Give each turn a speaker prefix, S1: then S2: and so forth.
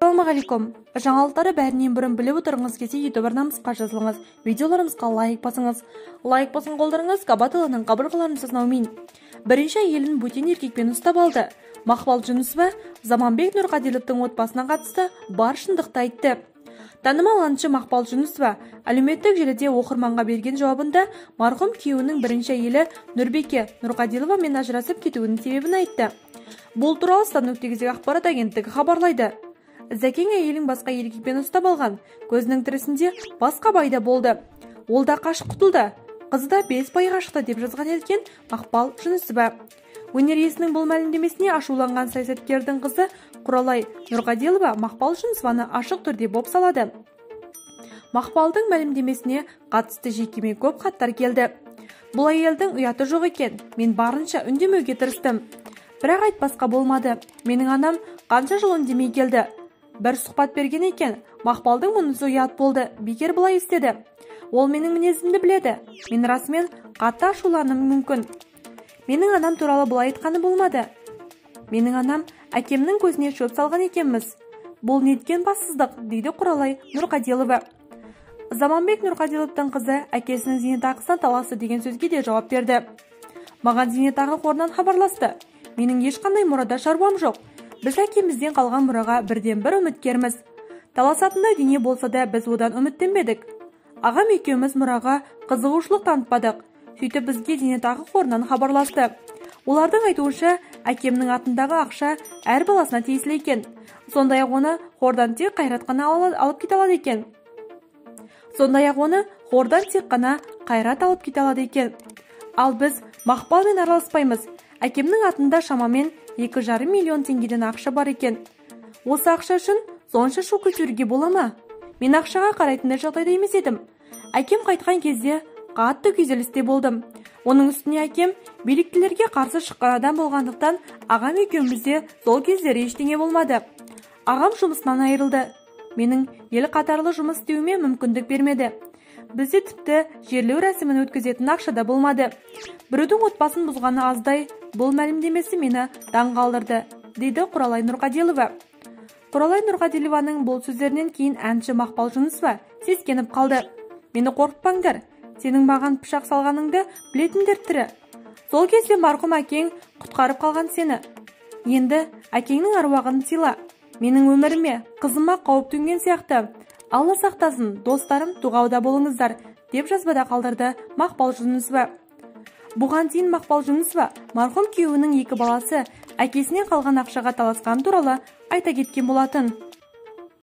S1: Ассалаумағалейкум. Жаңалықтары бәрінен бұрын біліп отырыңыз келсе, YouTube арнамызға жазылыңыз. Видеоларымызға лайк басыңыз. Лайк басын қолдарыңыз Кабатылының қабырғаларын сызнаумен. Бірінші әйелін бөтен еркекпен ұстап алды. Мақпал Жүнісова Заманбек Нұрқадиловтың отбасына қатысты бар шындықты айтты. Танымал әнші Мақпал Жүнісова әлеуметтік желіде оқырманға берген жауабында марқұм күйеуінің бірінші әйелі Нұрбеке Нұрқадиловамен ажырасып кетуінің себебін айтты. Бұл туралы Стан.кз ақпарат агенттігі хабарлайды. Зәкең әйелін басқа еркекпен ұстап алған, көзінің тірісінде басқа байда болды. Ол да қашып құтылды. Қызы да 5 пайға шықты деп жазған екен Мақпал Жүнісова. Өнер иесінің бұл мәлімдемесіне ашуланған саясаткердің қызы Құралай Нұрқадилова Мақпал Жүнісованы ашық түрде бопсалады. Мақпалдың мәлімдемесіне қатысты жекеме көп хаттар келді. Бұл әйелдің ұяты жоқ екен. Мен барынша үндемеуге тырыстым. Бірақ айтпасқа болмады. Менің анам қанша жыл үндемей келді. Бір сұхбат берген екен. Мақпалдың мұнысы ұят болды. Бекер бұлай істеді. Ол менің мінезімді біледі. Мен расымен қатты ашуланым мүмкін. Менің анам туралы бұлай айтқаны болмады. Менің анам әкемнің көзіне шөп салған екенміз. Бұл неткен бассыздық, дейді Құралай Нұрқадилова. Заманбек Нұрқадиловтың қызы әкесінің зейнетақысына таласты деген сөзге де жауап берді. Маған зейнетақы қорынан хабарласты. Менің ешқандай мұрада шаруам жоқ. Біз әкемізден қалған мұраға бірден бір үміткерміз. Таласатындай дүние болса да біз одан үміттенбедік. Ағам екеуміз мұраға қызығушылық танытпадық. Сөйтіп бізге зейнетақы қорынан хабарласты. Олардың айтуынша, әкемнің атындағы ақша әр баласына тиесілі екен. Сондай-ақ оны қордан тек Қайрат қана алып кете алады екен. Ал біз Мақпалмен араласпаймыз. Әкемнің атында шамамен 2,5 миллион теңгеден ақша бар екен. Осы ақша үшін сонша шу көтеруге бола ма? Мен ақшаға қарайтындай жағдайда емес едім. Әкем қайтқан кезде қатты күйзелісте болдым. Оның үстіне әкем биліктілерге қарсы шыққан адам болғандықтан ағам екеумізде сол кездері ештеңе болмады. Ағам жұмысынан айырылды. Менің ел қатарлы жұмыс істеуіме мүмкіндік бермеді. Бізде тіпті жерлеу рәсімін өткізетін ақша да болмады. Біреудің отбасын бұзғаны аздай, бұл мәлімдемесі мені таңғалдырды, дейді Құралай Нұрқадилова. Құралай Нұрқадилованың бұл сөздерінен кейін әнші Мақпал Жүнісова сескеніп қалды. Мені қорқытпаңдар, сенің маған пышақ салғаныңды білетіндер тірі. Сол кезде марқұм әкең құтқарып қалған сені. Енді әкеңнің аруағын сыйла. Менің өміріме, қызыма қауіп төнген сияқты. Алла сақтасын, достарым, дұғауда болыңыздар, деп жазбада қалдырды Мақпал Жүнісова. Бұған дейін Мақпал Жүнісова марқұм күйеуінің 2 баласы әкесінен қалған ақшаға таласқан туралы айта кеткен болатын.